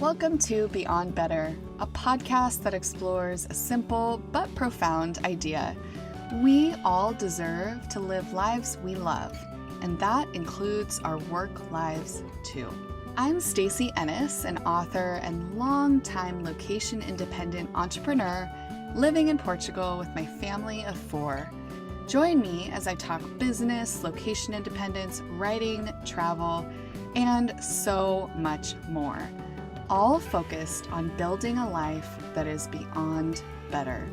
Welcome to Beyond Better, a podcast that explores a simple but profound idea. We all deserve to live lives we love, and that includes our work lives too. I'm Stacy, Ennis, an author and longtime location-independent entrepreneur living in Portugal with my family of 4. Join me as I talk business, location independence, writing, travel, and so much more, all focused on building a life that is beyond better.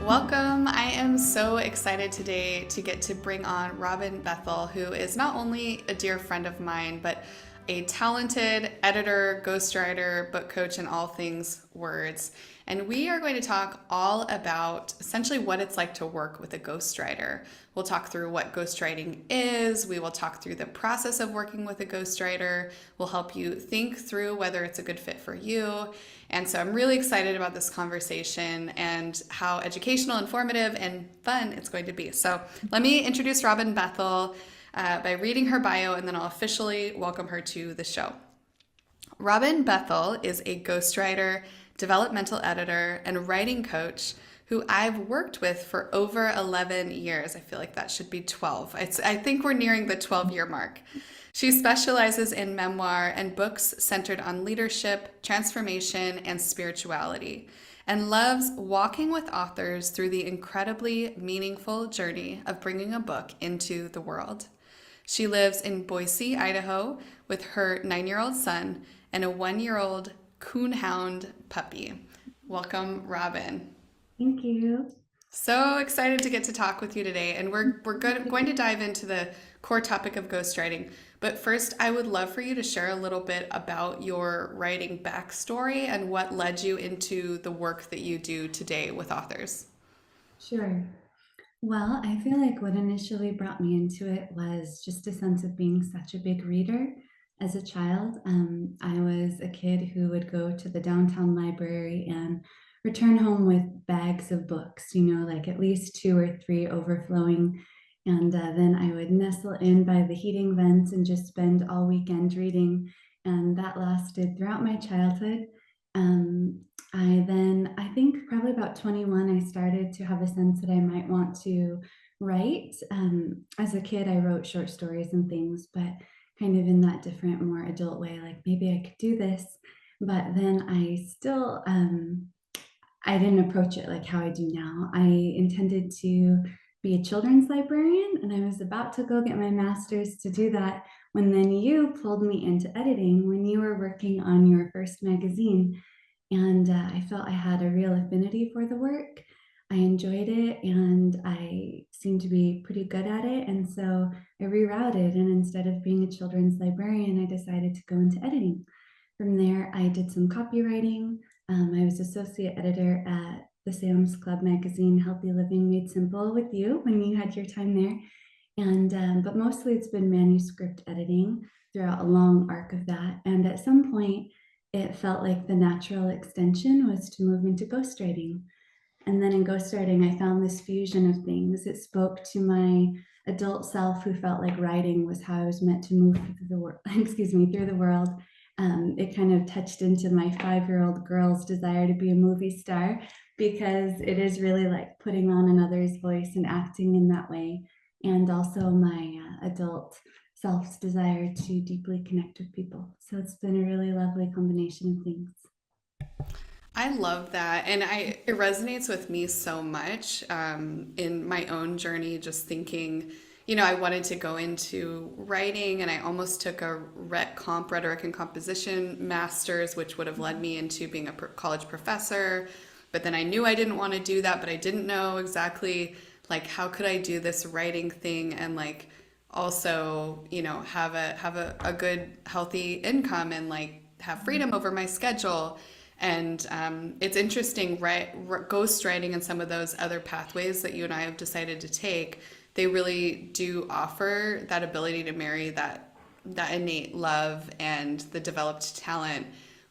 Welcome. I am so excited today to get to bring on Robin Bethel, who is not only a dear friend of mine, but a talented editor, ghostwriter, book coach, and all things words. And we are going to talk all about essentially what it's like to work with a ghostwriter. We'll talk through what ghostwriting is. We will talk through the process of working with a ghostwriter. We'll help you think through whether it's a good fit for you. And so I'm really excited about this conversation and how educational, informative, and fun it's going to be. So let me introduce Robin Bethel by reading her bio, and then I'll officially welcome her to the show. Robin Bethel is a ghostwriter, developmental editor, and writing coach who I've worked with for over 11 years. I feel like that should be 12. I think we're nearing the 12-year mark. She specializes in memoir and books centered on leadership, transformation, and spirituality, and loves walking with authors through the incredibly meaningful journey of bringing a book into the world. She lives in Boise, Idaho, with her 9-year-old son and a 1-year-old coonhound puppy. Welcome, Robin. Thank you. So excited to get to talk with you today, and we're going to dive into the core topic of ghostwriting. But first, I would love for you to share a little bit about your writing backstory and what led you into the work that you do today with authors. Sure. Well, I feel like what initially brought me into it was just a sense of being such a big reader. As a child, I was a kid who would go to the downtown library and return home with bags of books, like at least 2 or 3 overflowing. And then I would nestle in by the heating vents and just spend all weekend reading. And that lasted throughout my childhood. I think probably about 21, I started to have a sense that I might want to write. As a kid, I wrote short stories and things, but kind of in that different, more adult way, like maybe I could do this. But then I still, I didn't approach it like how I do now. I intended to be a children's librarian, and I was about to go get my master's to do that when then you pulled me into editing when you were working on your first magazine. And I felt I had a real affinity for the work. I enjoyed it, and I seemed to be pretty good at it. And so I rerouted, and instead of being a children's librarian, I decided to go into editing. From there, I did some copywriting. I was associate editor at the Sam's Club magazine, Healthy Living Made Simple, with you when you had your time there. And but mostly it's been manuscript editing throughout a long arc of that. And at some point, it felt like the natural extension was to move into ghostwriting. And then in ghostwriting, I found this fusion of things. It spoke to my adult self who felt like writing was how I was meant to move through the world. Through the world. It kind of touched into my 5-year-old girl's desire to be a movie star, because it is really like putting on another's voice and acting in that way. And also my adult self's desire to deeply connect with people. So it's been a really lovely combination of things. I love that. And it resonates with me so much in my own journey, just thinking, I wanted to go into writing, and I almost took a rhetoric and composition master's, which would have led me into being a college professor. But then I knew I didn't want to do that, but I didn't know exactly like how could I do this writing thing and like also, have a good healthy income and like have freedom over my schedule. And it's interesting, right? Ghostwriting and some of those other pathways that you and I have decided to take, they really do offer that ability to marry that innate love and the developed talent,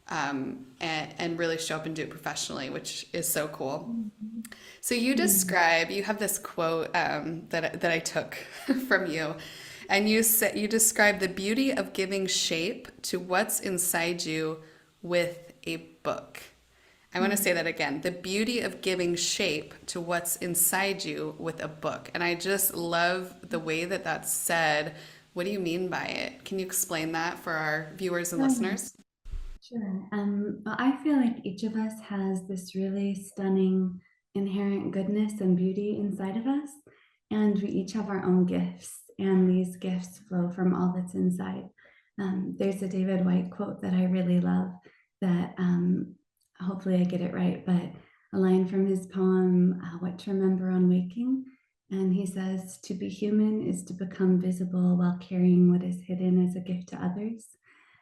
and really show up and do it professionally, which is so cool. So you have this quote that I took from you, And you said you described the beauty of giving shape to what's inside you with a book. I want to say that again. The beauty of giving shape to what's inside you with a book. And I just love the way that that's said. What do you mean by it? Can you explain that for our viewers and Sure. listeners? Sure. Well, I feel like each of us has this really stunning inherent goodness and beauty inside of us, and we each have our own gifts, and these gifts flow from all that's inside. There's a David White quote that I really love that hopefully I get it right, but a line from his poem, What to Remember on Waking. And he says, "To be human is to become visible while carrying what is hidden as a gift to others."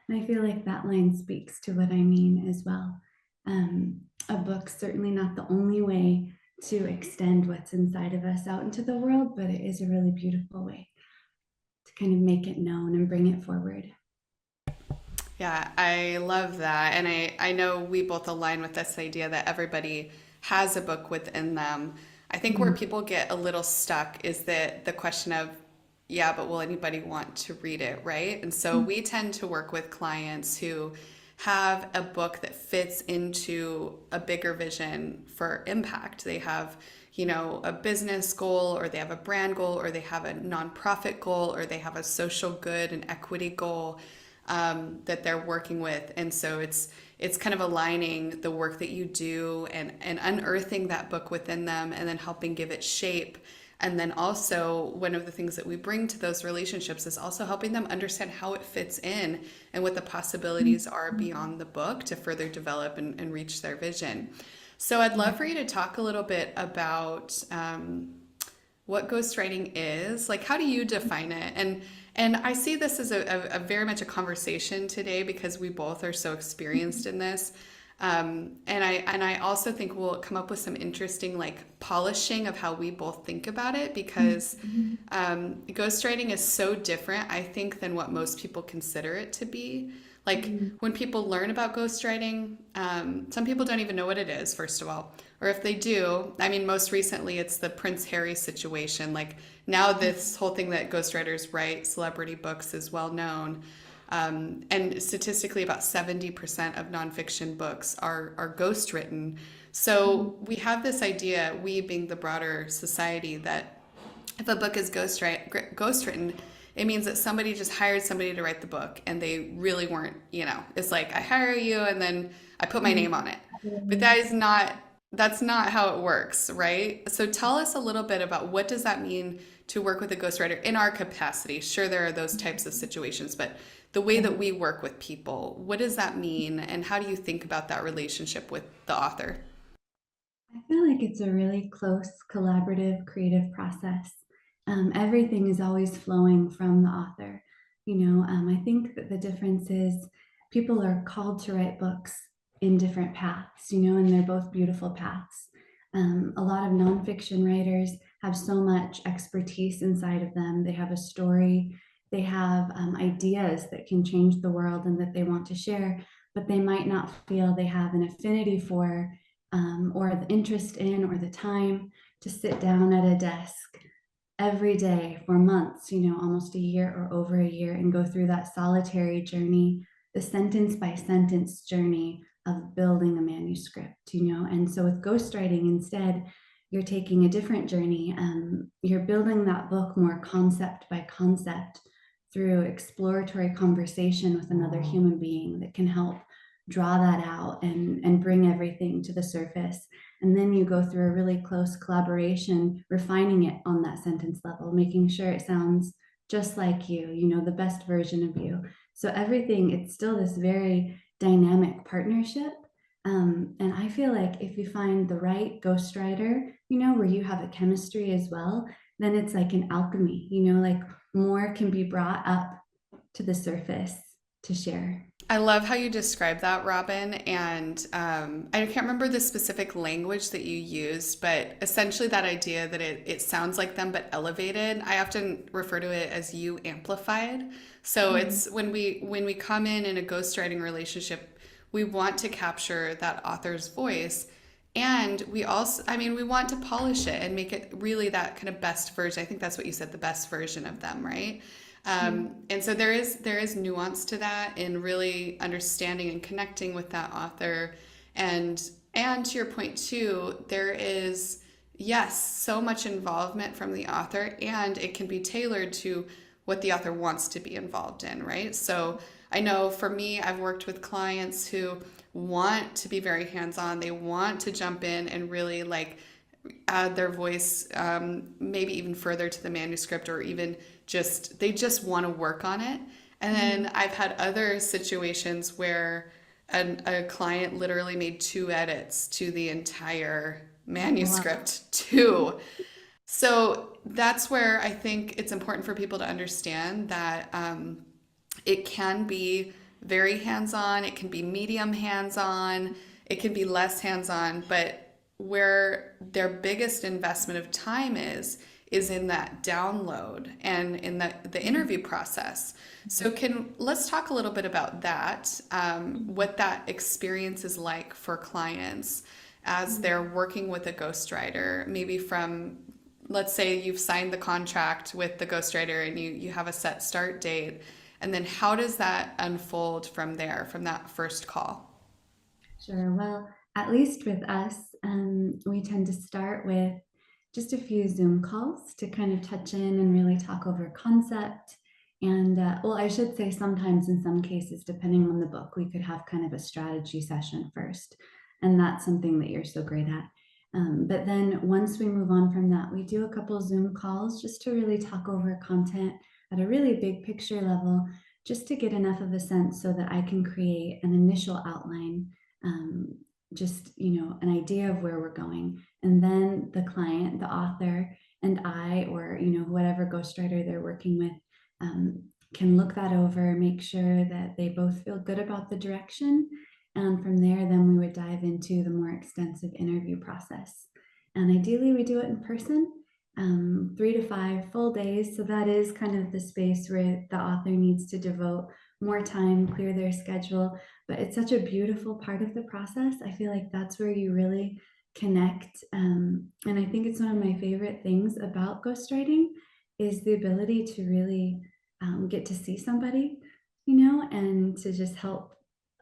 And I feel like that line speaks to what I mean as well. A book's certainly not the only way to extend what's inside of us out into the world, but it is a really beautiful way to kind of make it known and bring it forward. Yeah, I love that. And I know we both align with this idea that everybody has a book within them. I think where Mhm. people get a little stuck is that the question of, yeah, but will anybody want to read it, right? And so we tend to work with clients who have a book that fits into a bigger vision for impact. They have, a business goal, or they have a brand goal, or they have a nonprofit goal, or they have a social good and equity goal that they're working with. And so it's kind of aligning the work that you do and unearthing that book within them and then helping give it shape. And then also, one of the things that we bring to those relationships is also helping them understand how it fits in and what the possibilities are beyond the book to further develop and reach their vision. So, I'd love for you to talk a little bit about what ghostwriting is. Like, how do you define it? And I see this as a very much a conversation today because we both are so experienced in this. And I also think we'll come up with some interesting like polishing of how we both think about it because ghostwriting is so different, I think, than what most people consider it to be. Like when people learn about ghostwriting, some people don't even know what it is, first of all. Or if they do, I mean, most recently it's the Prince Harry situation. Like now, this whole thing that ghostwriters write celebrity books is well known. And statistically, about 70% of nonfiction books are ghostwritten. So we have this idea, we being the broader society, that if a book is ghostwritten, it means that somebody just hired somebody to write the book and they really weren't, it's like I hire you and then I put my name on it. But that's not how it works, right? So tell us a little bit about what does that mean to work with a ghostwriter in our capacity. Sure, there are those types of situations, but the way that we work with people, what does that mean and how do you think about that relationship with the author? I feel like it's a really close, collaborative, creative process. Everything is always flowing from the author. I think that the difference is people are called to write books in different paths, and they're both beautiful paths. A lot of nonfiction writers have so much expertise inside of them. They have a story, they have ideas that can change the world and that they want to share, but they might not feel they have an affinity for or the interest in or the time to sit down at a desk every day for months, almost a year or over a year, and go through that solitary journey, the sentence by sentence journey of building a manuscript. And so with ghostwriting, instead, you're taking a different journey. You're building that book more concept by concept through exploratory conversation with another human being that can help draw that out and bring everything to the surface. And then you go through a really close collaboration, refining it on that sentence level, making sure it sounds just like you, the best version of you. So everything, it's still this very dynamic partnership. And I feel like if you find the right ghostwriter, where you have a chemistry as well, then it's like an alchemy, like more can be brought up to the surface to share. I love how you describe that, Robin. And I can't remember the specific language that you used, but essentially that idea that it sounds like them but elevated. I often refer to it as you amplified. So Mhm. it's when we come in a ghostwriting relationship, we want to capture that author's voice. And we also, I mean, we want to polish it and make it really that kind of best version. I think that's what you said, the best version of them, right? And so there is nuance to that in really understanding and connecting with that author, and to your point too, there is, yes, so much involvement from the author, and it can be tailored to what the author wants to be involved in, right? So I know for me, I've worked with clients who want to be very hands-on. They want to jump in and really like add their voice, maybe even further to the manuscript, or even just they just want to work on it. And then I've had other situations where a client literally made two edits to the entire Wow. manuscript, too. So that's where I think it's important for people to understand that it can be very hands on, it can be medium hands on, it can be less hands on, but where their biggest investment of time is in that download and in the interview process. So can let's talk a little bit about that, what that experience is like for clients as they're working with a ghostwriter, maybe from, let's say you've signed the contract with the ghostwriter and you have a set start date, and then how does that unfold from there, from that first call? Sure. Well, at least with us, we tend to start with just a few Zoom calls to kind of touch in and really talk over concept. And well, I should say sometimes in some cases, depending on the book, we could have kind of a strategy session first. And that's something that you're so great at. But then once we move on from that, we do a couple Zoom calls just to really talk over content at a really big picture level, just to get enough of a sense so that I can create an initial outline, um, just an idea of where we're going, and then the client, the author, and I, or whatever ghostwriter they're working with, um, can look that over, make sure that they both feel good about the direction, and from there then we would dive into the more extensive interview process. And ideally we do it in person, 3 to 5 full days, so that is kind of the space where the author needs to devote more time, clear their schedule, but it's such a beautiful part of the process. I feel like that's where you really connect. And I think it's one of my favorite things about ghostwriting is the ability to really get to see somebody, and to just help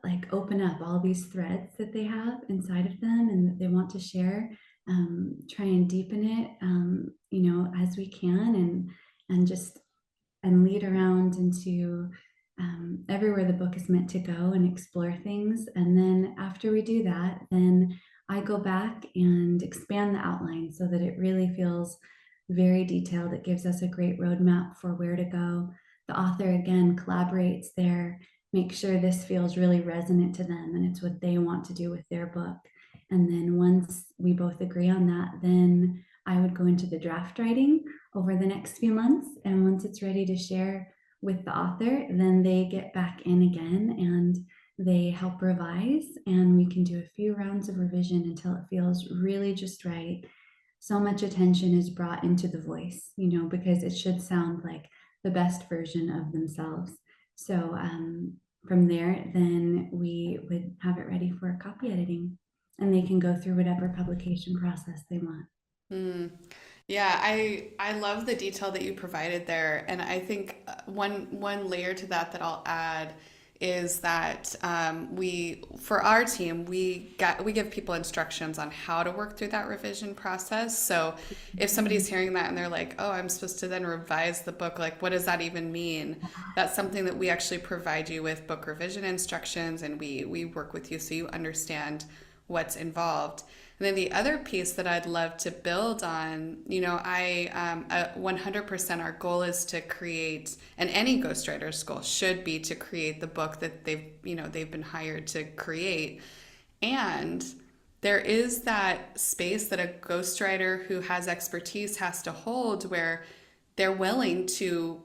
like open up all these threads that they have inside of them and that they want to share. Try and deepen it, as we can, and just and lead around into everywhere the book is meant to go and explore things. And then after we do that, then I go back and expand the outline so that it really feels very detailed. It gives us a great roadmap for where to go. The author again collaborates there, make sure this feels really resonant to them and it's what they want to do with their book. And then once we both agree on that, then I would go into the draft writing over the next few months. And once it's ready to share with the author, then they get back in again and they help revise. And we can do a few rounds of revision until it feels really just right. So much attention is brought into the voice, because it should sound like the best version of themselves. So from there, then we would have it ready for copy editing and they can go through whatever publication process they want. Mm. Yeah, I love the detail that you provided there, and I think one layer to that that I'll add is that we, for our team, we give people instructions on how to work through that revision process. So if somebody's hearing that and they're like, "Oh, I'm supposed to then revise the book," like what does that even mean? That's something that we actually provide you with book revision instructions, and we work with you so you understand what's involved. And then the other piece that I'd love to build on, 100% our goal is to create, and any ghostwriter's goal should be to create the book that they've been hired to create. And there is that space that a ghostwriter who has expertise has to hold where they're willing to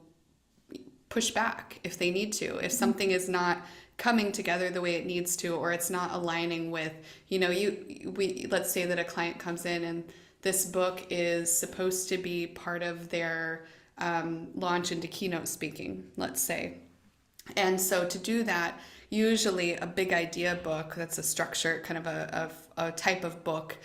push back if they need to. If something is not coming together the way it needs to, or it's not aligning with, let's say that a client comes in and this book is supposed to be part of their launch into keynote speaking, let's say. And so to do that, usually a big idea book, that's a structure, kind of a type of book,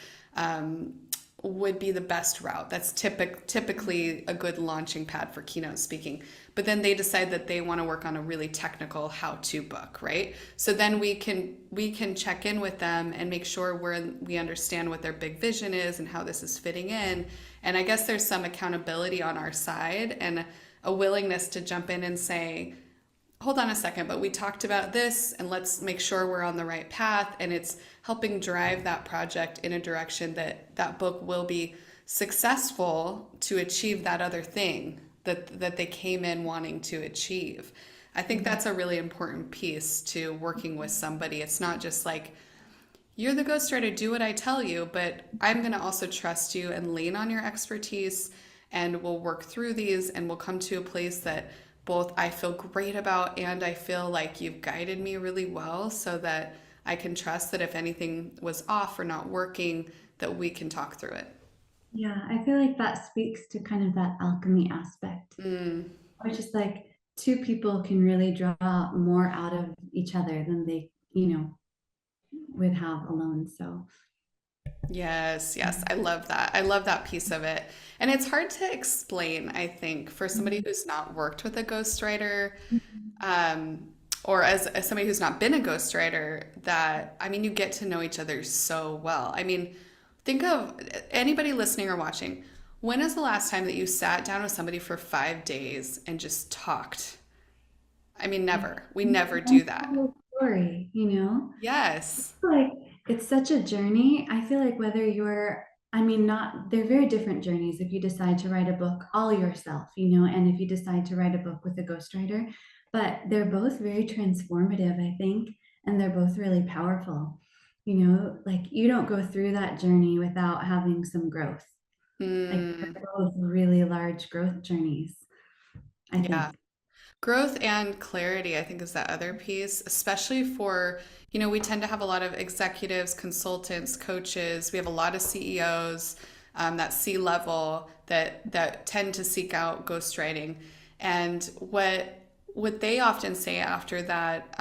would be the best route. That's typically a good launching pad for keynote speaking. But then they decide that they want to work on a really technical how-to book, right? So then we can check in with them and make sure we understand what their big vision is and how this is fitting in. And I guess there's some accountability on our side and a willingness to jump in and say, hold on a second, but we talked about this and let's make sure we're on the right path. And it's helping drive that project in a direction that that book will be successful to achieve that other thing that they came in wanting to achieve. I think that's a really important piece to working with somebody. It's not just like, you're the ghostwriter, do what I tell you, but I'm going to also trust you and lean on your expertise, and we'll work through these and we'll come to a place that both I feel great about and I feel like you've guided me really well so that I can trust that if anything was off or not working, that we can talk through it. Yeah, I feel like that speaks to kind of that alchemy aspect, Mm, which is like two people can really draw more out of each other than they, would have alone. So, yes, yes, I love that. I love that piece of it. And it's hard to explain, I think, for somebody who's not worked with a ghostwriter, um, or as somebody who's not been a ghostwriter, that, I mean, you get to know each other so well. I mean, think of anybody listening or watching. When is the last time that you sat down with somebody for 5 days and just talked? I mean, never. We never do that. story, Yes. like it's such a journey. I feel like whether you're, I mean, not, they're very different journeys if you decide to write a book all yourself, and if you decide to write a book with a ghostwriter, but they're both very transformative, I think, and they're both really powerful. Like you don't go through that journey without having some growth. Like Mm, they're both really large growth journeys, I yeah. think. Growth and clarity, I think, is that other piece, especially for, we tend to have a lot of executives, consultants, coaches. We have a lot of CEOs, that C level that tend to seek out ghostwriting. And what they often say after that,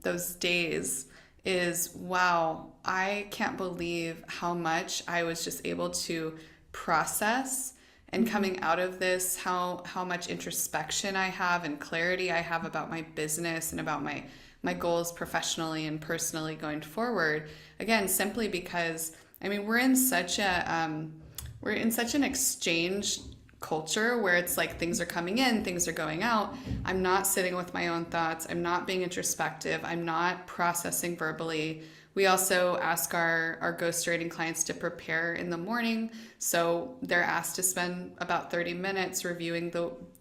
those days is, wow, I can't believe how much I was just able to process, and Mhm. coming out of this, how much introspection I have and clarity I have about my business and about my goals professionally and personally going forward. Again, simply because, I mean, we're in such an exchange culture where it's like things are coming in, things are going out. I'm not sitting with my own thoughts. I'm not being introspective. I'm not processing verbally. We also ask our ghostwriting clients to prepare in the morning. So they're asked to spend about 30 minutes reviewing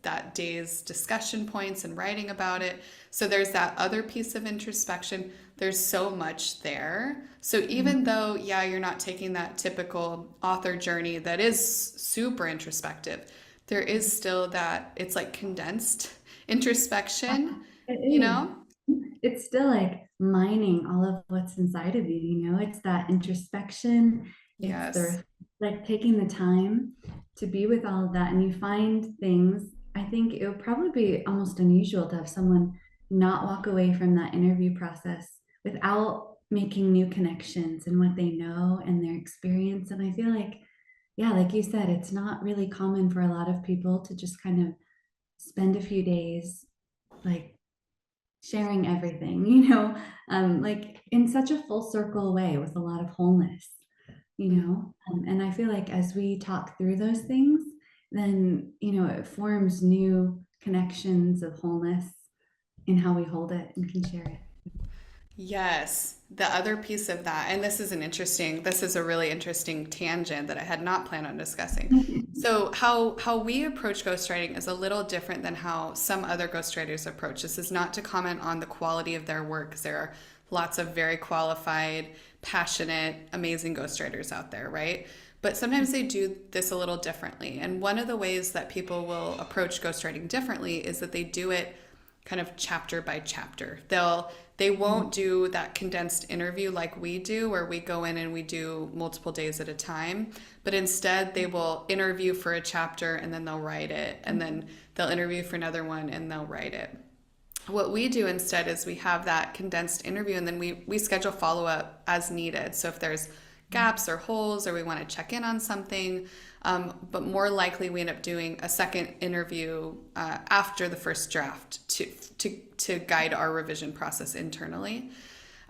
that day's discussion points and writing about it. So there's that other piece of introspection. There's so much there. So even though, yeah, you're not taking that typical author journey that is super introspective, there is still that, it's like condensed introspection, It you is. know? It's still like mining all of what's inside of you, It's that introspection. It's Yes. the like taking the time to be with all of that. And you find things. I think it would probably be almost unusual to have someone not walk away from that interview process without making new connections and what they know and their experience. And I feel like, yeah, like you said, it's not really common for a lot of people to just kind of spend a few days like sharing everything, like in such a full circle way with a lot of wholeness, and I feel like as we talk through those things, then, it forms new connections of wholeness in how we hold it and can share Yes, the other piece of that, and this is a really interesting tangent that I had not planned on discussing. it. So how we approach ghostwriting is a little different than how some other ghostwriters approach. This is not to comment on the quality of their work, because there are lots of very qualified, passionate, amazing ghostwriters out there, right? But sometimes they do this a little differently. And one of the ways that people will approach ghostwriting differently is that they do it kind of chapter by chapter. They won't do that condensed interview like we do, where we go in and we do multiple days at a time, but instead they will interview for a chapter and then they'll write it, and then they'll interview for another one and they'll write it. What we do instead is we have that condensed interview, and then we schedule follow up as needed. So if there's gaps or holes, or we want to check in on something. But more likely, we end up doing a second interview after the first draft to guide our revision process internally.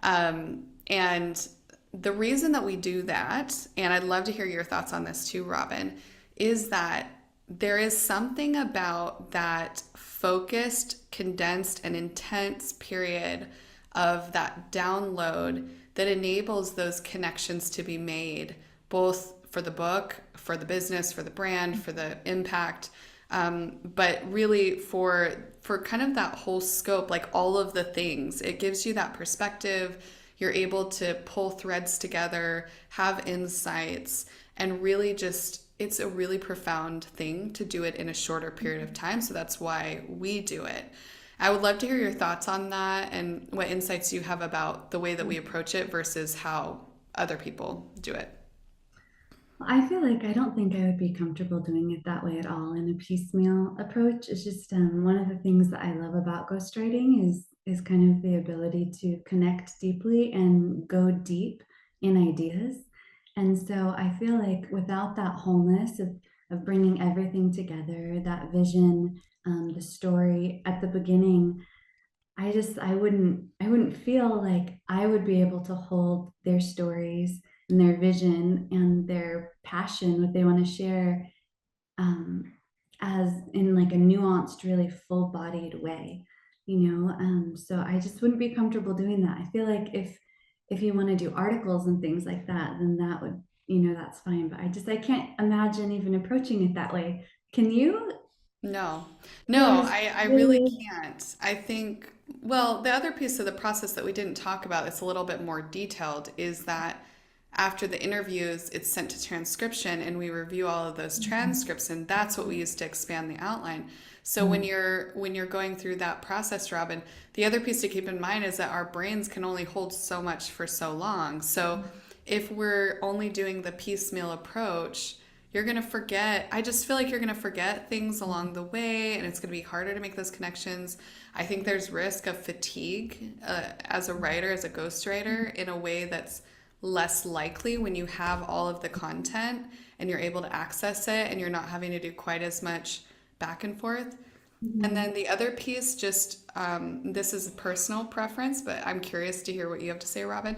And the reason that we do that, and I'd love to hear your thoughts on this too, Robin, is that there is something about that focused, condensed, and intense period of that download that enables those connections to be made, both for the book, for the business, for the brand, for the impact, but really for kind of that whole scope, like all of the things. It gives you that perspective. You're able to pull threads together, have insights, and really just, it's a really profound thing to do it in a shorter period of time. So that's why we do it. I would love to hear your thoughts on that and what insights you have about the way that we approach it versus how other people do it. I feel like I don't think I would be comfortable doing it that way at all in a piecemeal approach. It's just one of the things that I love about ghostwriting is kind of the ability to connect deeply and go deep in ideas. And so I feel like without that wholeness of bringing everything together, that vision, the story at the beginning, I wouldn't feel like I would be able to hold their stories and their vision and their passion, what they want to share, um, as in like a nuanced, really full-bodied way, So I just wouldn't be comfortable doing that. I feel like if you want to do articles and things like that, then that would, that's fine. But I can't imagine even approaching it that way. Can you? No, Yeah, no, just I really really. can't. I think, well, the other piece of the process that we didn't talk about that's a little bit more detailed is that after the interviews, it's sent to transcription and we review all of those transcripts, and that's what we use to expand the outline. So Yeah. when you're going through that process, Robin, the other piece to keep in mind is that our brains can only hold so much for so long. So if we're only doing the piecemeal approach, you're going to forget. I just feel like you're going to forget things along the way, and it's going to be harder to make those connections. I think there's risk of fatigue as a writer, as a ghostwriter, in a way that's less likely when you have all of the content and you're able to access it and you're not having to do quite as much back and forth. And Mhm. then the other piece, just this is a personal preference, but I'm curious to hear what you have to say, Robin.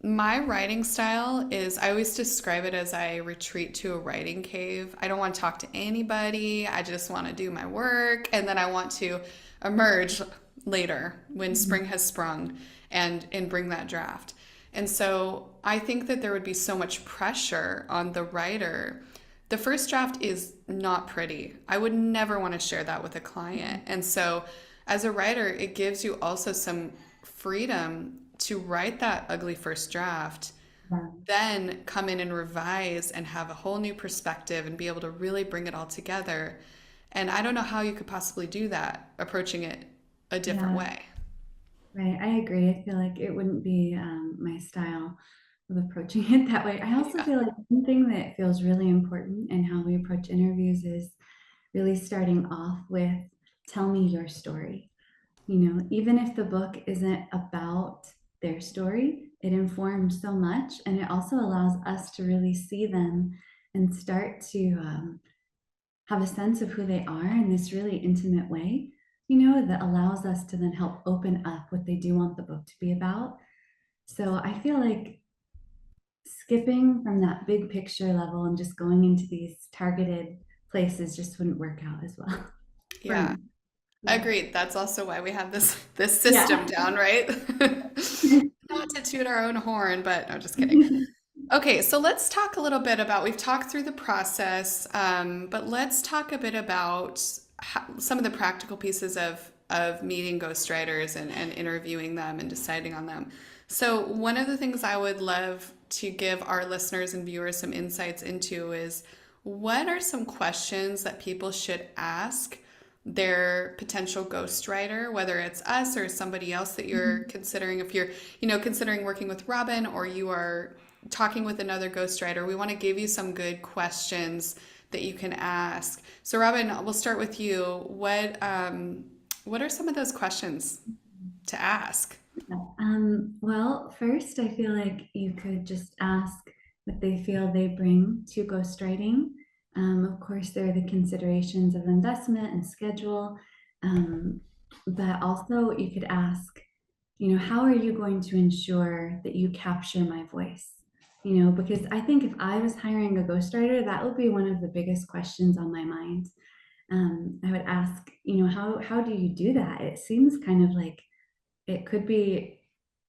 My writing style is, I always describe it as I retreat to a writing cave. I don't want to talk to anybody. I just want to do my work. And then I want to emerge later when spring has sprung and bring that draft. And so I think that there would be so much pressure on the writer. The first draft is not pretty. I would never want to share that with a client. And so as a writer, it gives you also some freedom to write that ugly first draft, Yeah. then come in and revise and have a whole new perspective and be able to really bring it all together. And I don't know how you could possibly do that, approaching it a different Yeah. way. Right, I agree. I feel like it wouldn't be my style of approaching it that way. I also Yeah. feel like one thing that feels really important in how we approach interviews is really starting off with tell me your story. Even if the book isn't about their story, it informs so much, and it also allows us to really see them and start to have a sense of who they are in this really intimate way, that allows us to then help open up what they do want the book to be about. So I feel like skipping from that big picture level and just going into these targeted places just wouldn't work out as well for Yeah. me. Yeah. Agreed. That's also why we have this system Yeah. down, right? Not to toot our own horn, but no, just kidding. Okay, so let's talk a little bit about, we've talked through the process, but let's talk a bit about some of the practical pieces of meeting ghostwriters and interviewing them and deciding on them. So one of the things I would love to give our listeners and viewers some insights into is, what are some questions that people should ask their potential ghostwriter, whether it's us or somebody else that you're considering. If you're, considering working with Robin, or you are talking with another ghostwriter, we want to give you some good questions that you can ask. So Robin, we'll start with you. What are some of those questions to ask? Well, first, I feel like you could just ask what they feel they bring to ghostwriting. Of course, there are the considerations of investment and schedule, um, but also you could ask, how are you going to ensure that you capture my voice? Because I think if I was hiring a ghostwriter, that would be one of the biggest questions on my mind. I would ask, how do you do that? It seems kind of like it could be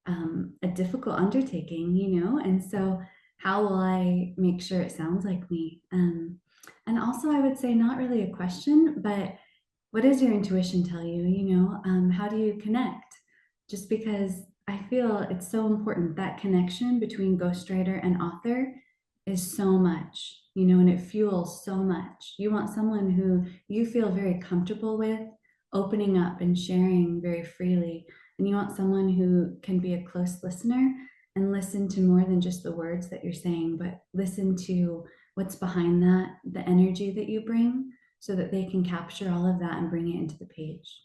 a difficult undertaking, and so how will I make sure it sounds like me? And also, I would say not really a question, but what does your intuition tell you? How do you connect? Just because I feel it's so important, that connection between ghostwriter and author is so much, and it fuels so much. You want someone who you feel very comfortable with opening up and sharing very freely. And you want someone who can be a close listener and listen to more than just the words that you're saying, but listen to what's behind that, the energy that you bring, so that they can capture all of that and bring it into the page.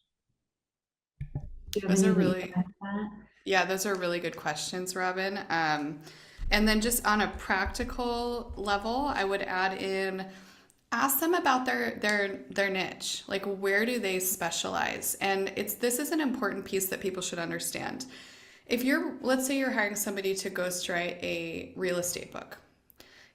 Do you have Those any are that you really, add to that? yeah, those are really good questions, Robin. And then just on a practical level, I would add in ask them about their niche. Like where do they specialize? And this is an important piece that people should understand. If you're, let's say you're hiring somebody to ghostwrite a real estate book,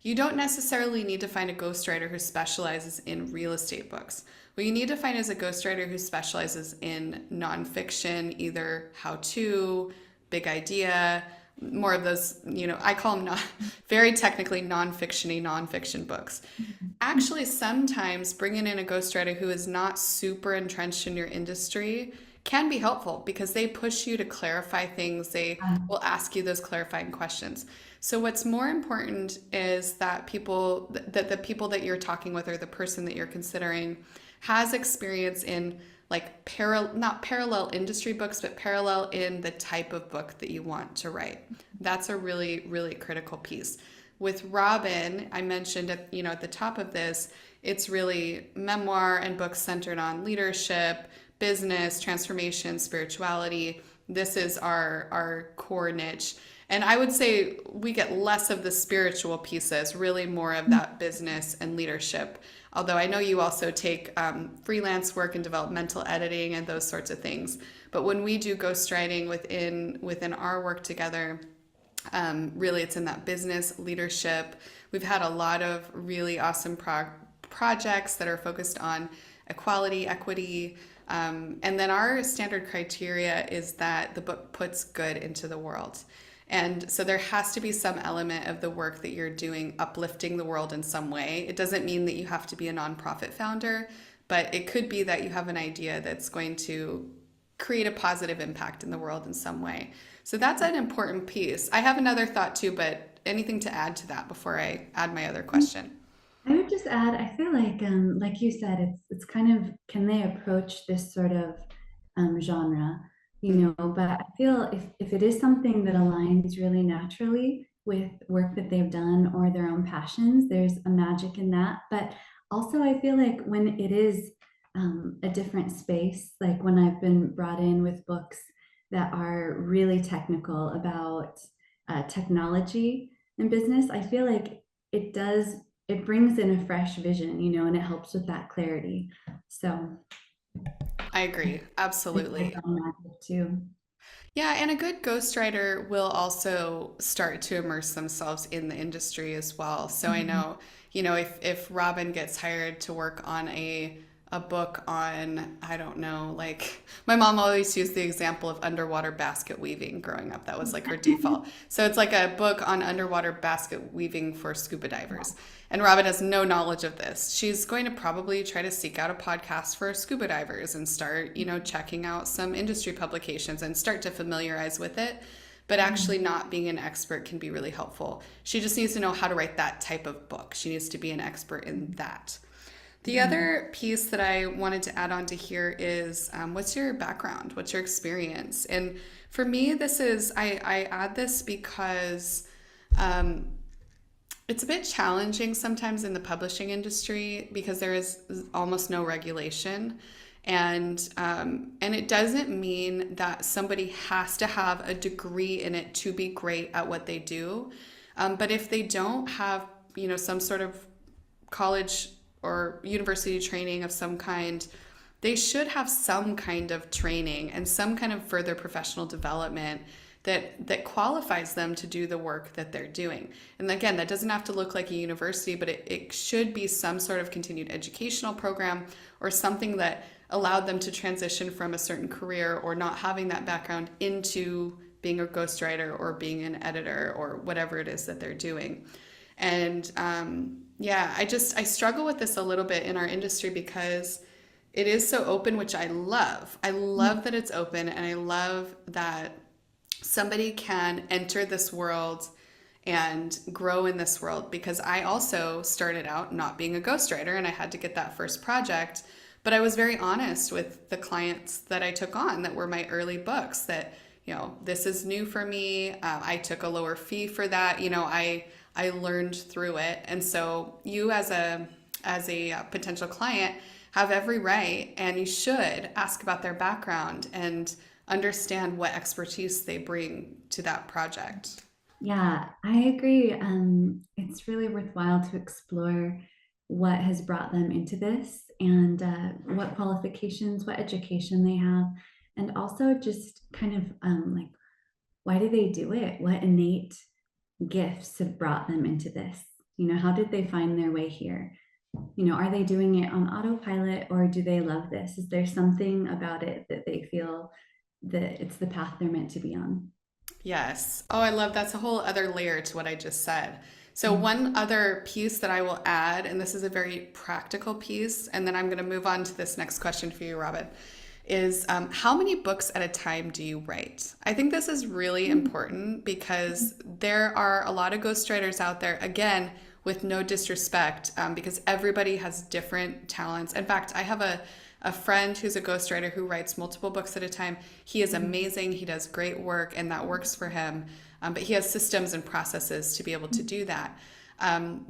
you don't necessarily need to find a ghostwriter who specializes in real estate books. What you need to find is a ghostwriter who specializes in nonfiction, either how to, big idea, more of those, I call them not, very technically nonfiction books. Actually, sometimes bringing in a ghostwriter who is not super entrenched in your industry can be helpful because they push you to clarify things. They will ask you those clarifying questions. So what's more important is that the people that you're talking with or the person that you're considering has experience in like not parallel industry books, but parallel in the type of book that you want to write. That's a really, really critical piece. With Robin, I mentioned at the top of this, it's really memoir and books centered on leadership, business, transformation, spirituality. This is our core niche. And I would say we get less of the spiritual pieces, really more of that business and leadership. Although I know you also take freelance work and developmental editing and those sorts of things. But when we do ghostwriting within our work together, really, it's in that business leadership. We've had a lot of really awesome projects that are focused on equality, equity. And then our standard criteria is that the book puts good into the world. And so there has to be some element of the work that you're doing uplifting the world in some way. It doesn't mean that you have to be a nonprofit founder, but it could be that you have an idea that's going to create a positive impact in the world in some way. So that's an important piece. I have another thought too, but anything to add to that before I add my other question? I would just add, I feel like you said, it's kind of, can they approach this sort of genre, Mm. but I feel if it is something that aligns really naturally with work that they've done or their own passions, there's a magic in that. But also, I feel like when it is a different space, like when I've been brought in with books that are really technical about technology and business, I feel like it does it brings in a fresh vision, and it helps with that clarity. So I agree. it's like Absolutely. on magic too. Yeah, and a good ghostwriter will also start to immerse themselves in the industry as well. So I Mhm. know, if Robin gets hired to work on a book on, I don't know, like my mom always used the example of underwater basket weaving growing up. That was like her default. So it's like a book on underwater basket weaving for scuba divers. And Robin has no knowledge of this. She's going to probably try to seek out a podcast for scuba divers and start, checking out some industry publications and start to familiarize with it. But actually, not being an expert can be really helpful. She just needs to know how to write that type of book. She needs to be an expert in that. The Mhm. other piece that I wanted to add on to here is what's your background? What's your experience? And for me, I add this because um, it's a bit challenging sometimes in the publishing industry because there is almost no regulation. And it doesn't mean that somebody has to have a degree in it to be great at what they do. But if they don't have, some sort of college or university training of some kind, they should have some kind of training and some kind of further professional development that qualifies them to do the work that they're doing. And again, that doesn't have to look like a university, but it should be some sort of continued educational program or something that allowed them to transition from a certain career or not having that background into being a ghostwriter or being an editor or whatever it is that they're doing. And yeah, I struggle with this a little bit in our industry because it is so open, which I love. I love that it's open, and I love that somebody can enter this world and grow in this world, because I also started out not being a ghostwriter and I had to get that first project. But I was very honest with the clients that I took on that were my early books that, this is new for me. I took a lower fee for that. I learned through it. And so you as a potential client have every right, and you should ask about their background and understand what expertise they bring to that project. Yeah, I agree. It's really worthwhile to explore what has brought them into this and what qualifications, what education they have, and also just kind of like, why do they do it? What innate gifts have brought them into this? How did they find their way here? Are they doing it on autopilot, or do they love this? Is there something about it that they feel that it's the path they're meant to be on? Yes. Oh, I love that's a whole other layer to what I just said. So, Mm. one other piece that I will add, and this is a very practical piece, and then I'm going to move on to this next question for you, Robin, is how many books at a time do you write? I think this is really important because there are a lot of ghostwriters out there, again, with no disrespect, because everybody has different talents. In fact, I have a friend who's a ghostwriter who writes multiple books at a time. He is amazing. He does great work, and that works for him. But he has systems and processes to be able to do that.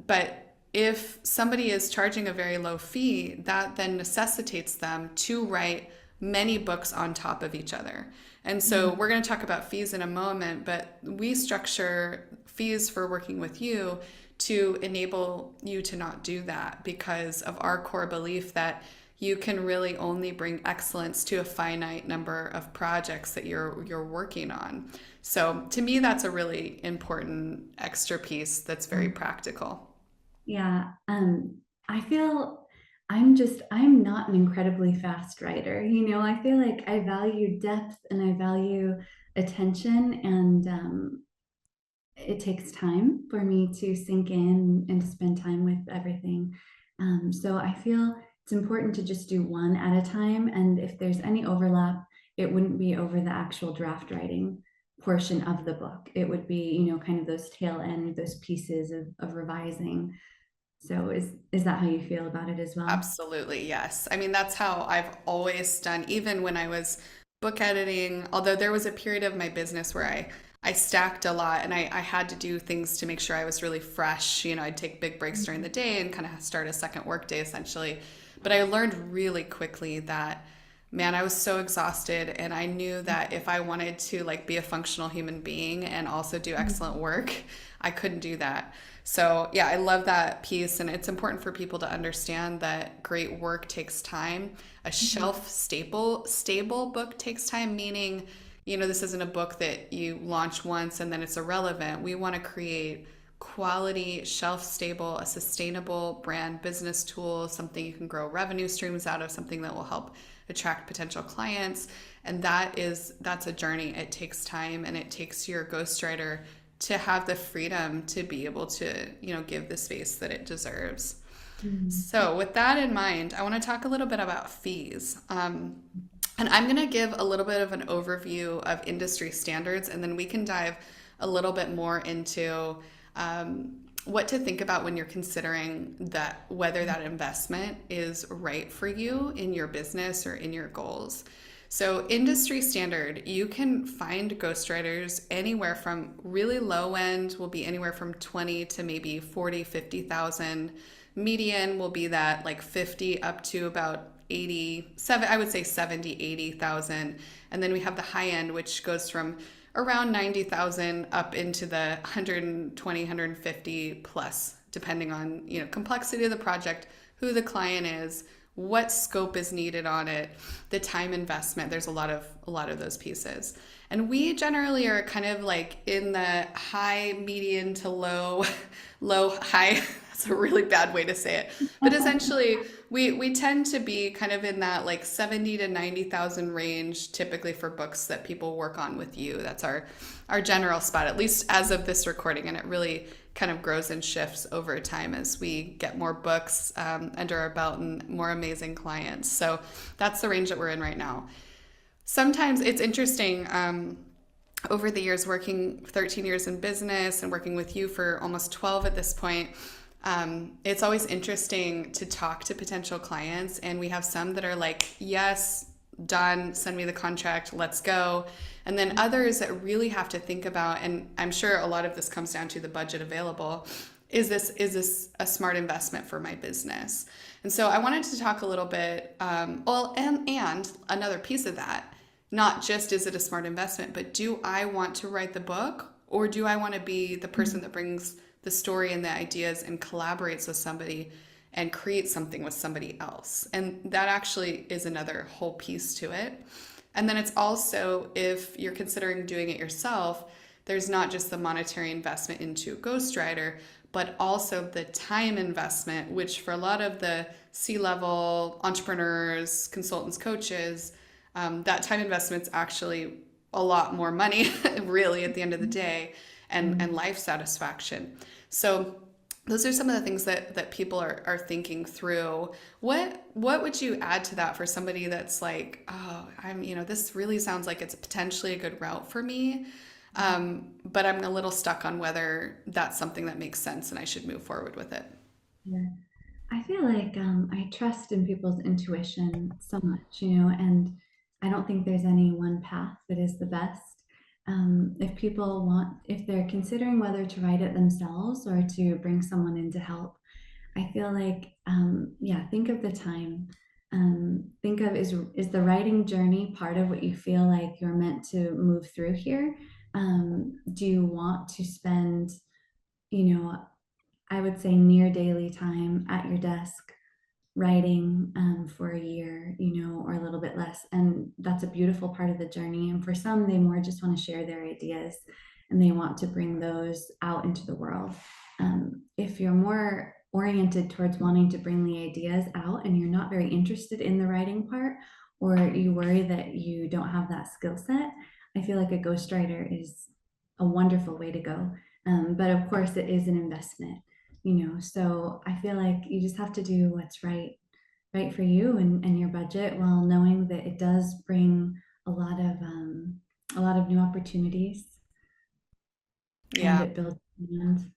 But if somebody is charging a very low fee, that then necessitates them to write many books on top of each other. And so we're going to talk about fees in a moment, but we structure fees for working with you to enable you to not do that, because of our core belief that you can really only bring excellence to a finite number of projects that you're working on. So to me, that's a really important extra piece that's very practical. Yeah. I feel I'm not an incredibly fast writer. I feel like I value depth and I value attention, and it takes time for me to sink in and to spend time with everything. So I feel it's important to just do one at a time. And if there's any overlap, it wouldn't be over the actual draft writing portion of the book. It would be, kind of those tail end, those pieces of revising. So is that how you feel about it as well? Absolutely, yes. I mean, that's how I've always done, even when I was book editing, although there was a period of my business where I stacked a lot and I had to do things to make sure I was really fresh. I'd take big breaks during the day and kind of start a second work day essentially. But I learned really quickly that, man, I was so exhausted, and I knew that if I wanted to like be a functional human being and also do excellent work, I couldn't do that. So yeah, I love that piece, and it's important for people to understand that great work takes time. A shelf stable book takes time, meaning, this isn't a book that you launch once and then it's irrelevant. We want to create quality, shelf stable, a sustainable brand business tool, something you can grow revenue streams out of, something that will help attract potential clients. And that's a journey. It takes time, and it takes your ghostwriter to have the freedom to be able to, give the space that it deserves. Mhm. So with that in mind, I want to talk a little bit about fees. And I'm going to give a little bit of an overview of industry standards, and then we can dive a little bit more into what to think about when you're considering that whether that investment is right for you in your business or in your goals. So, industry standard, you can find ghostwriters anywhere from really low end will be anywhere from 20 to maybe 40, 50,000. Median will be that like 50 up to about 87, I would say 70, 80,000. And then we have the high end, which goes from around 90,000 up into the 120, 150 plus, depending on, complexity of the project, who the client is, what scope is needed on it, the time investment. There's a lot of those pieces. And we generally are kind of like in the high, median to low, low, high. That's a really bad way to say it. But essentially, we tend to be kind of in that like 70 to 90,000 range typically for books that people work on with you. That's our general spot, at least as of this recording, and it really kind of grows and shifts over time as we get more books under our belt and more amazing clients. So that's the range that we're in right now. Sometimes it's interesting, over the years, working 13 years in business and working with you for almost 12 at this point. It's always interesting to talk to potential clients, and we have some that are like, yes, done, send me the contract, let's go. And then others that really have to think about, and I'm sure a lot of this comes down to the budget available. Is this a smart investment for my business? And so I wanted to talk a little bit, and another piece of that, not just is it a smart investment, but do I want to write the book, or do I want to be the person that brings the story and the ideas and collaborates with somebody and creates something with somebody else? And that actually is another whole piece to it. And then it's also, if you're considering doing it yourself, there's not just the monetary investment into Ghostwriter, but also the time investment, which for a lot of the C-level entrepreneurs, consultants, coaches, that time investment's actually a lot more money, really, at the end of the day, and life satisfaction. So those are some of the things that people are thinking through. What would you add to that for somebody that's like, oh, this really sounds like it's potentially a good route for me, but I'm a little stuck on whether that's something that makes sense and I should move forward with it. Yeah. I feel like I trust in people's intuition so much, and I don't think there's any one path that is the best. If they're considering whether to write it themselves or to bring someone in to help, I feel like, yeah, think of the time. Think of, is the writing journey part of what you feel like you're meant to move through here? Do you want to spend, you know, I would say near daily time at your desk writing for a year, or a little bit less. And that's a beautiful part of the journey. And for some, they more just want to share their ideas and they want to bring those out into the world. If you're more oriented towards wanting to bring the ideas out and you're not very interested in the writing part, or you worry that you don't have that skill set, I feel like a ghostwriter is a wonderful way to go. But of course, it is an investment. So I feel like you just have to do what's right for you and your budget, while knowing that it does bring a lot of new opportunities, and Yeah. it builds demand.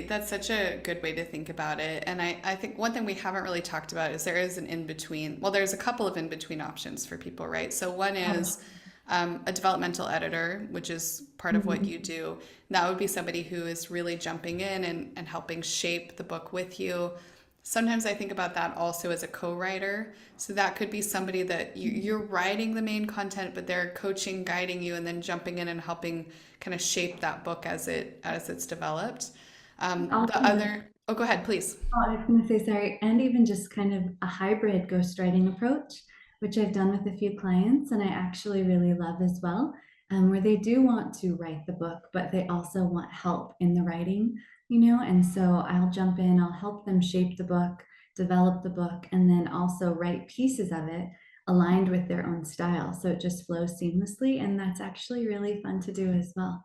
That's such a good way to think about it. And I think one thing we haven't really talked about is there is an in between. Well, there's a couple of in between options for people, right? So one is a developmental editor, which is part of what Mhm. you do. That would be somebody who is really jumping in and helping shape the book with you. Sometimes I think about that also as a co-writer. So that could be somebody that you're writing the main content, but they're coaching, guiding you, and then jumping in and helping kind of shape that book as it's developed. The Also, other, oh, go ahead, please. I was going to say, sorry, and even just kind of a hybrid ghostwriting approach, which I've done with a few clients and I actually really love as well, where they do want to write the book, but they also want help in the writing, and so I'll jump in, I'll help them shape the book, develop the book, and then also write pieces of it aligned with their own style. So it just flows seamlessly, and that's actually really fun to do as well.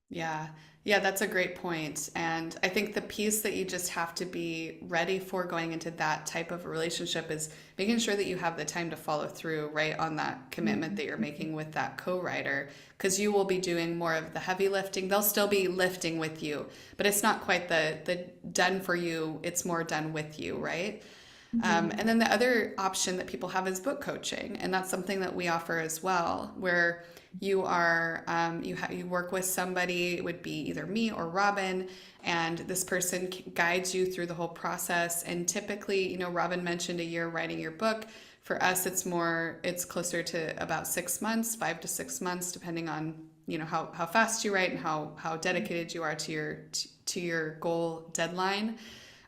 Yeah. Yeah, that's a great point. And I think the piece that you just have to be ready for going into that type of a relationship is making sure that you have the time to follow through, right, on that commitment that you're making with that co-writer, because you will be doing more of the heavy lifting. They'll still be lifting with you, but it's not quite the done for you, it's more done with you, right? And then the other option that people have is book coaching, and that's something that we offer as well, where you are you work with somebody. It would be either me or Robin, and this person guides you through the whole process. And typically, Robin mentioned a year writing your book. For us, it's closer to about 6 months, 5 to 6 months, depending on how fast you write and how dedicated you are to your goal deadline.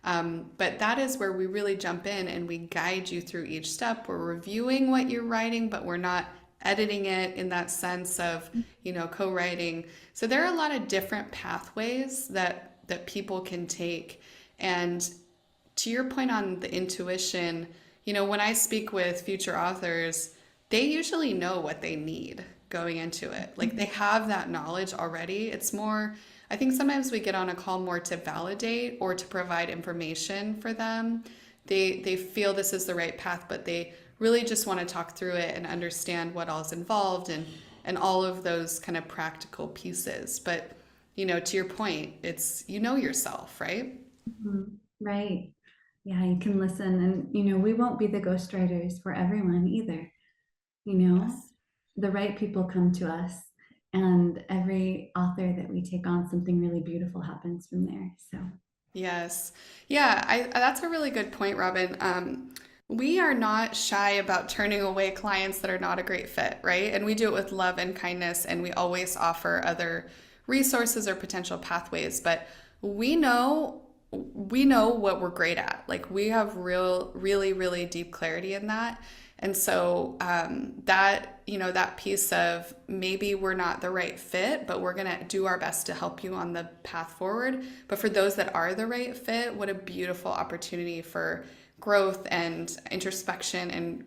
But that is where we really jump in and we guide you through each step. We're reviewing what you're writing, but we're not editing it in that sense of, co-writing. So there are a lot of different pathways that people can take. And to your point on the intuition, when I speak with future authors, they usually know what they need going into it. Like they have that knowledge already. It's more, I think sometimes we get on a call more to validate or to provide information for them. They feel this is the right path, but they really just want to talk through it and understand what all is involved and all of those kind of practical pieces. But, to your point, it's, yourself, right? Right. Yeah, you can listen and, we won't be the ghostwriters for everyone either. Yes. The right people come to us, and every author that we take on, something really beautiful happens from there. So, Yes. Yeah, that's a really good point, Robin. We are not shy about turning away clients that are not a great fit, right? And we do it with love and kindness, and we always offer other resources or potential pathways, but we know what we're great at. Like we have really, really deep clarity in that. And so that piece of maybe we're not the right fit, but we're going to do our best to help you on the path forward. But for those that are the right fit, what a beautiful opportunity for growth and introspection and,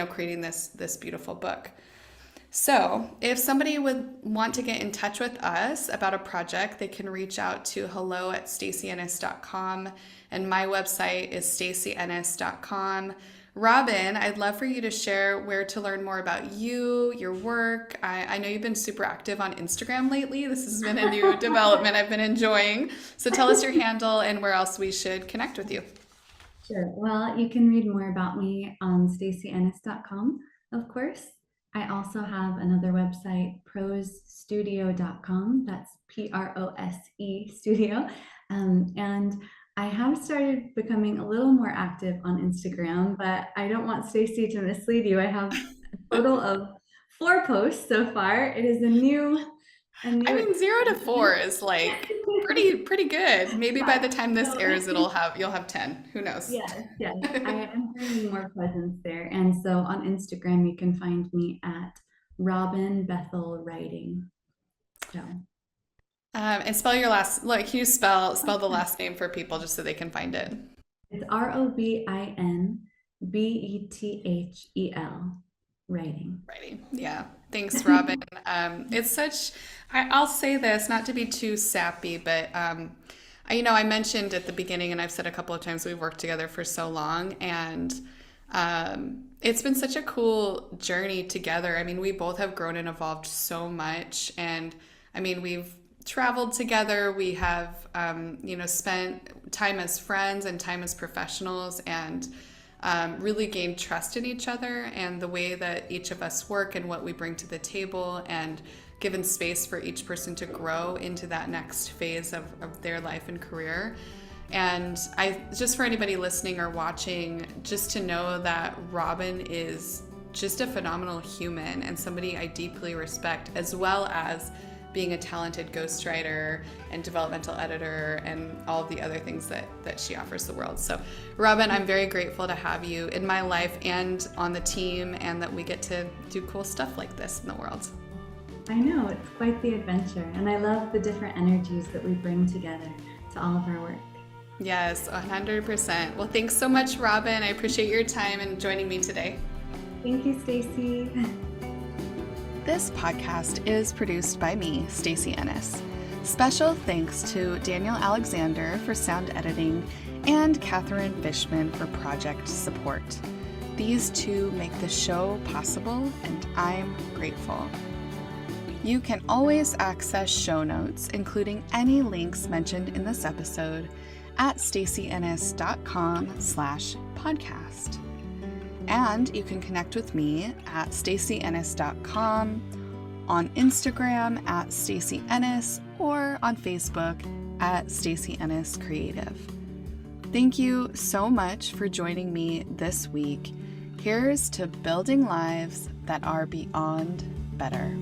creating this beautiful book. So if somebody would want to get in touch with us about a project, they can reach out to hello@stacyennis.com. And my website is stacyennis.com. Robin, I'd love for you to share where to learn more about you, your work. I know you've been super active on Instagram lately. This has been a new development I've been enjoying. So tell us your handle and where else we should connect with you. Sure. Well, you can read more about me on stacyennis.com, of course. I also have another website, prosestudio.com. That's PROSE studio. And I have started becoming a little more active on Instagram, but I don't want Stacy to mislead you. I have a total of 4 posts so far. It is a new 0 to 4 is like pretty good. Maybe by the time this airs, you'll have 10. Who knows? Yes. I am bringing more presence there. And so on Instagram, you can find me at Robin Bethel Writing. So. And spell your last, can you spell the last name for people just so they can find it? It's ROBINBETHEL. Writing. Yeah. Thanks, Robin. I'll say this, not to be too sappy, but I mentioned at the beginning, and I've said a couple of times, we've worked together for so long, and it's been such a cool journey together. I mean, we both have grown and evolved so much, and we've traveled together. We have, spent time as friends and time as professionals, and really gained trust in each other and the way that each of us work and what we bring to the table, and given space for each person to grow into that next phase of their life and career. And just for anybody listening or watching, just to know that Robin is just a phenomenal human and somebody I deeply respect, as well as being a talented ghostwriter and developmental editor and all of the other things that she offers the world. So Robin, I'm very grateful to have you in my life and on the team, and that we get to do cool stuff like this in the world. I know, it's quite the adventure, and I love the different energies that we bring together to all of our work. Yes, 100%. Well, thanks so much, Robin. I appreciate your time and joining me today. Thank you, Stacy. This podcast is produced by me, Stacy Ennis. Special thanks to Daniel Alexander for sound editing and Catherine Fishman for project support. These two make the show possible, and I'm grateful. You can always access show notes, including any links mentioned in this episode, at stacyennis.com/podcast. And you can connect with me at stacyennis.com, on Instagram at Stacy Ennis, or on Facebook at Stacy Ennis Creative. Thank you so much for joining me this week. Here's to building lives that are beyond better.